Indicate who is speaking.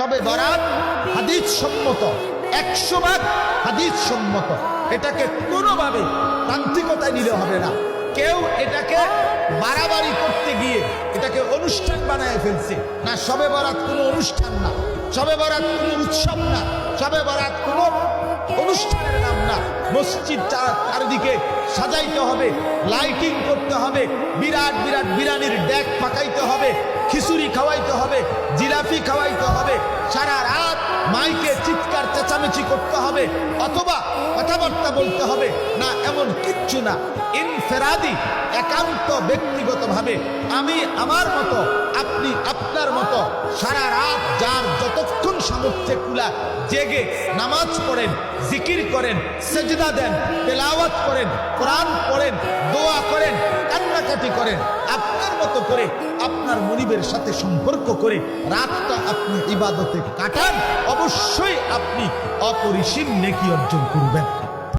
Speaker 1: তবে বরাত হাদিস সম্মত, 100 ভাগ হাদিস সম্মত। এটাকে কোনোভাবে তান্ত্রিকতায় নিলে হবে না। কেউ এটাকে বাড়াবাড়ি করতে গিয়ে এটাকে অনুষ্ঠান বানায় ফেলছে না। শবে বরাত কোনো অনুষ্ঠান না, শবে বরাত কোনো উৎসব না, শবে বরাত কোনো অনুষ্ঠানের নাম না। মসজিদ চারিদিকে সাজাইতে হবে, লাইটিং করতে হবে, বিরাট বিরাট বিরানির ডেক পাকাইতে হবে, খিচুড়ি খাওয়াইতে হবে, জিলাপি খাওয়াইতে হবে, সারা রাত মাইকে চিৎকার চেঁচামেচি করতে হবে, অথবা কথাবার্তা বলতে হবে না, এমন কিচ্ছু না। ইনফেরাদি, একান্ত ব্যক্তিগতভাবে আমি আমার মতো, আপনি আপনার মতো সারা রাত যার যতক্ষণ সামর্থ্যে কুলা জেগে নামাজ পড়েন, জিকির করেন, সেজদা দেন, তেলাওয়াত করেন, কোরআন পড়েন, দোয়া করেন, কান্নাকাটি করেন, আপনার মতো করে আপনার মনিবের সাথে সম্পর্ক করে রাতটা আপনি ইবাদতে কাটান, অবশ্যই আপনি অপরিসীম নেকি অর্জন করবেন।